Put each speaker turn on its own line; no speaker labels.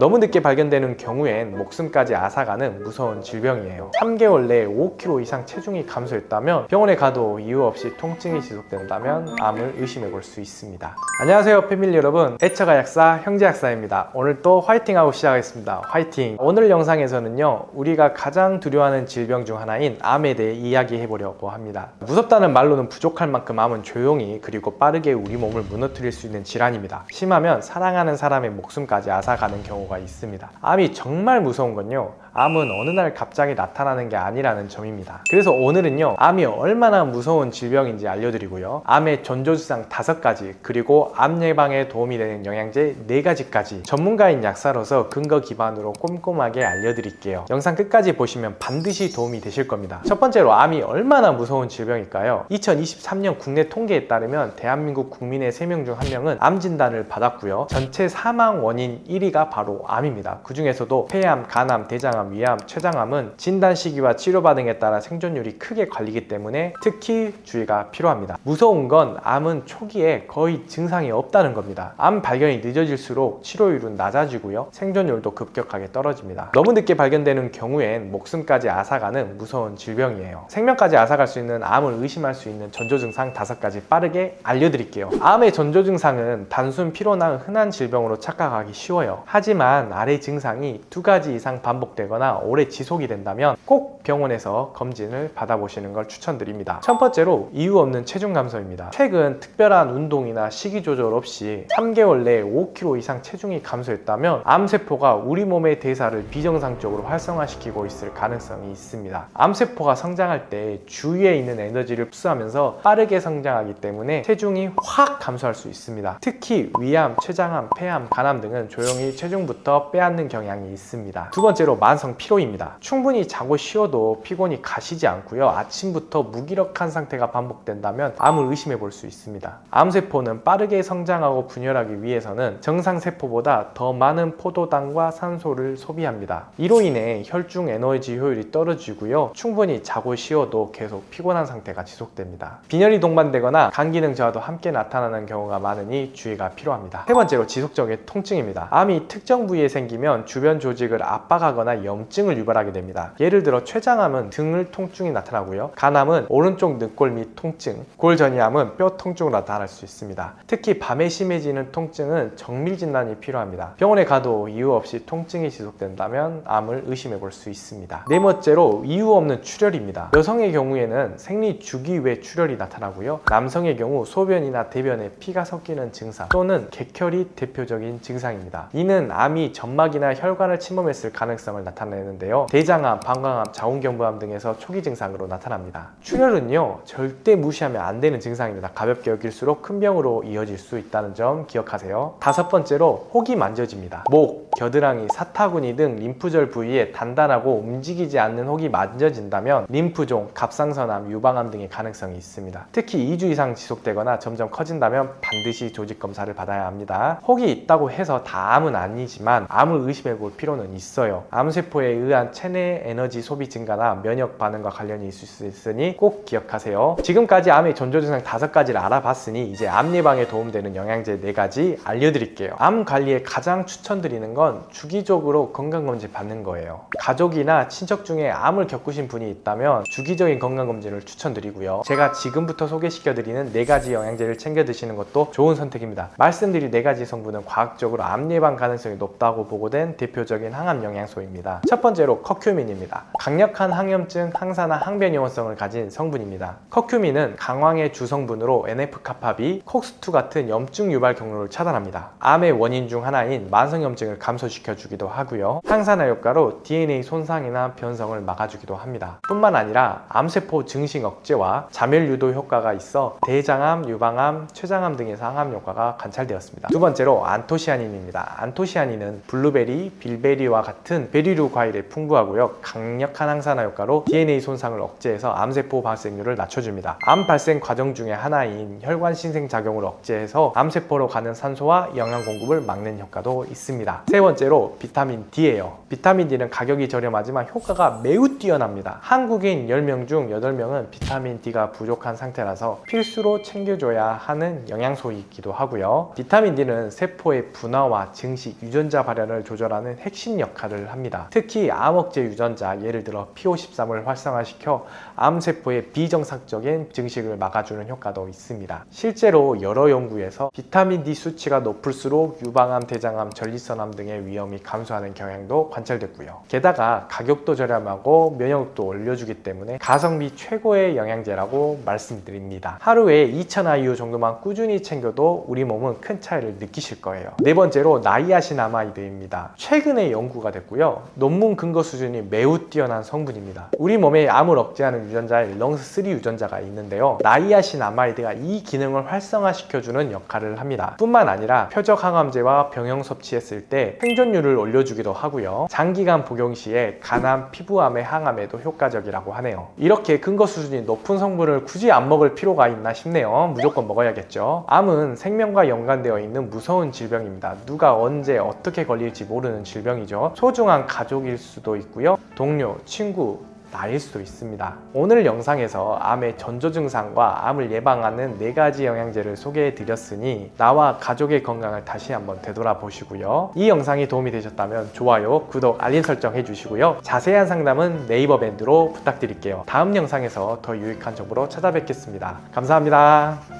너무 늦게 발견되는 경우엔 목숨까지 앗아가는 무서운 질병이에요. 3개월 내에 5kg 이상 체중이 감소했다면, 병원에 가도 이유 없이 통증이 지속된다면 암을 의심해 볼 수 있습니다. 안녕하세요 패밀리 여러분, 애처가 약사 형제약사입니다. 오늘 또 화이팅하고 시작하겠습니다. 화이팅! 오늘 영상에서는요, 우리가 가장 두려워하는 질병 중 하나인 암에 대해 이야기해 보려고 합니다. 무섭다는 말로는 부족할 만큼 암은 조용히 그리고 빠르게 우리 몸을 무너뜨릴 수 있는 질환입니다. 심하면 사랑하는 사람의 목숨까지 앗아가는 경우가 있습니다. 암이 정말 무서운 건요, 암은 어느 날 갑자기 나타나는 게 아니라는 점입니다. 그래서 오늘은요, 암이 얼마나 무서운 질병인지 알려드리고요, 암의 전조증상 5가지, 그리고 암 예방에 도움이 되는 영양제 4가지까지 전문가인 약사로서 근거 기반으로 꼼꼼하게 알려드릴게요. 영상 끝까지 보시면 반드시 도움이 되실 겁니다. 첫 번째로, 암이 얼마나 무서운 질병일까요? 2023년 국내 통계에 따르면 대한민국 국민의 3명 중 1명은 암 진단을 받았고요, 전체 사망 원인 1위가 바로 암입니다. 그 중에서도 폐암, 간암, 대장암, 위암, 췌장암은 진단 시기와 치료받은 등에 따라 생존율이 크게 갈리기 때문에 특히 주의가 필요합니다. 무서운 건 암은 초기에 거의 증상이 없다는 겁니다. 암 발견이 늦어질수록 치료율은 낮아지고요, 생존율도 급격하게 떨어집니다. 너무 늦게 발견되는 경우엔 목숨까지 앗아가는 무서운 질병이에요. 생명까지 앗아갈 수 있는 암을 의심할 수 있는 전조증상 5가지 빠르게 알려드릴게요. 암의 전조증상은 단순 피로나 흔한 질병으로 착각하기 쉬워요. 하지만 아래 증상이 2가지 이상 반복되거나 오래 지속이 된다면 꼭 병원에서 검진을 받아보시는 걸 추천드립니다. 첫 번째로, 이유 없는 체중 감소입니다. 최근 특별한 운동이나 식이 조절 없이 3개월 내에 5kg 이상 체중이 감소했다면 암세포가 우리 몸의 대사를 비정상적으로 활성화시키고 있을 가능성이 있습니다. 암세포가 성장할 때 주위에 있는 에너지를 흡수하면서 빠르게 성장하기 때문에 체중이 확 감소할 수 있습니다. 특히 위암, 췌장암, 폐암, 간암 등은 조용히 체중부터 빼앗는 경향이 있습니다. 두 번째로, 만성 피로입니다. 충분히 자고 쉬어도 피곤이 가시지 않고요, 아침부터 무기력한 상태가 반복된다면 암을 의심해 볼 수 있습니다. 암세포는 빠르게 성장하고 분열하기 위해서는 정상세포보다 더 많은 포도당과 산소를 소비합니다. 이로 인해 혈중 에너지 효율이 떨어지고요, 충분히 자고 쉬어도 계속 피곤한 상태가 지속됩니다. 빈혈이 동반되거나 간 기능 저하도 함께 나타나는 경우가 많으니 주의가 필요합니다. 세 번째로, 지속적인 통증입니다. 암이 특정 부위에 생기면 주변 조직을 압박하거나 염증을 유발하게 됩니다. 예를 들어 췌장암은 등을 통증이 나타나고요, 간암은 오른쪽 늑골 및 통증, 골전이암은 뼈 통증으로 나타날 수 있습니다. 특히 밤에 심해지는 통증은 정밀 진단이 필요합니다. 병원에 가도 이유 없이 통증이 지속된다면 암을 의심해 볼 수 있습니다. 네 번째로, 이유 없는 출혈입니다. 여성의 경우에는 생리 주기 외 출혈이 나타나고요, 남성의 경우 소변이나 대변에 피가 섞이는 증상 또는 객혈이 대표적인 증상입니다. 이는 암이 점막이나 혈관을 침범했을 가능성을 나타내는데요, 대장암, 방광암, 자궁경부암 등에서 초기 증상으로 나타납니다. 출혈은요, 절대 무시하면 안 되는 증상입니다. 가볍게 여길수록 큰 병으로 이어질 수 있다는 점 기억하세요. 다섯 번째로, 혹이 만져집니다. 목, 겨드랑이, 사타구니 등 림프절 부위에 단단하고 움직이지 않는 혹이 만져진다면 림프종, 갑상선암, 유방암 등의 가능성이 있습니다. 특히 2주 이상 지속되거나 점점 커진다면 반드시 조직 검사를 받아야 합니다. 혹이 있다고 해서 다 암은 아니지만 암을 의심해 볼 필요는 있어요. 암세포에 의한 체내 에너지 소비 증가나 면역 반응과 관련이 있을 수 있으니 꼭 기억하세요. 지금까지 암의 전조증상 5가지를 알아봤으니 이제 암 예방에 도움되는 영양제 4가지 알려드릴게요. 암 관리에 가장 추천드리는 건 주기적으로 건강검진 받는 거예요. 가족이나 친척 중에 암을 겪으신 분이 있다면 주기적인 건강검진을 추천드리고요, 제가 지금부터 소개시켜드리는 4가지 영양제를 챙겨 드시는 것도 좋은 선택입니다. 말씀드린 4가지 성분은 과학적으로 암 예방 가능성이 높다고 보고된 대표적인 항암 영양소입니다. 첫 번째로, 커큐민입니다. 강력한 항염증, 항산화, 항변이온성을 가진 성분입니다. 커큐민은 강황의 주성분으로 NF-kappaB, COX-2 같은 염증 유발 경로를 차단합니다. 암의 원인 중 하나인 만성염증을 감소시켜주기도 하고요, 항산화 효과로 DNA 손상이나 변성을 막아주기도 합니다. 뿐만 아니라 암세포 증식 억제와 자멸 유도 효과가 있어 대장암, 유방암, 췌장암 등에서 항암 효과가 관찰되었습니다. 두 번째로, 안토시아닌입니다. 안토시아닌은 블루베리, 빌베리와 같은 베리류 과일에 풍부하고요, 강력한 항산화 효과로 DNA 손상을 억제해서 암세포 발생률을 낮춰줍니다. 암 발생 과정 중에 하나인 혈관 신생작용을 억제해서 암세포로 가는 산소와 영양 공급을 막는 효과도 있습니다. 세 번째로, 비타민 D예요. 비타민 D는 가격이 저렴하지만 효과가 매우 뛰어납니다. 한국인 10명 중 8명은 비타민 D가 부족한 상태라서 필수로 챙겨줘야 하는 영양소이기도 하고요. 비타민 D는 세포의 분화와 증식, 유전 유전자 발현을 조절하는 핵심 역할을 합니다. 특히 암 억제 유전자, 예를 들어 P53을 활성화시켜 암세포의 비정상적인 증식을 막아주는 효과도 있습니다. 실제로 여러 연구에서 비타민 D 수치가 높을수록 유방암, 대장암, 전립선암 등의 위험이 감소하는 경향도 관찰됐고요. 게다가 가격도 저렴하고 면역력도 올려주기 때문에 가성비 최고의 영양제라고 말씀드립니다. 하루에 2000IU 정도만 꾸준히 챙겨도 우리 몸은 큰 차이를 느끼실 거예요. 네 번째로 나이아신아마이드입니다. 최근에 연구가 됐고요. 논문 근거 수준이 매우 뛰어난 성분입니다. 우리 몸에 암을 억제하는 유전자에 렁스3 유전자가 있는데요. 나이아신아마이드가 이 기능을 활성화시켜주는 역할을 합니다. 뿐만 아니라 표적 항암제와 병용 섭취했을 때 생존율을 올려주기도 하고요. 장기간 복용 시에 간암, 피부암의 항암에도 효과적이라고 하네요. 이렇게 근거 수준이 높은 성분을 굳이 안 먹을 필요가 있나 싶네요. 무조건 먹어야겠죠. 암은 생명과 연관되어 있는 무서운 질병입니다. 누가 언제 어떻게 걸릴지 모르는 질병이죠. 소중한 가족일 수도 있고요. 동료, 친구, 나일 수도 있습니다. 오늘 영상에서 암의 전조 증상과 암을 예방하는 4가지 영양제를 소개해 드렸으니 나와 가족의 건강을 다시 한번 되돌아보시고요. 이 영상이 도움이 되셨다면 좋아요, 구독, 알림 설정 해주시고요. 자세한 상담은 네이버 밴드로 부탁드릴게요. 다음 영상에서 더 유익한 정보로 찾아뵙겠습니다. 감사합니다.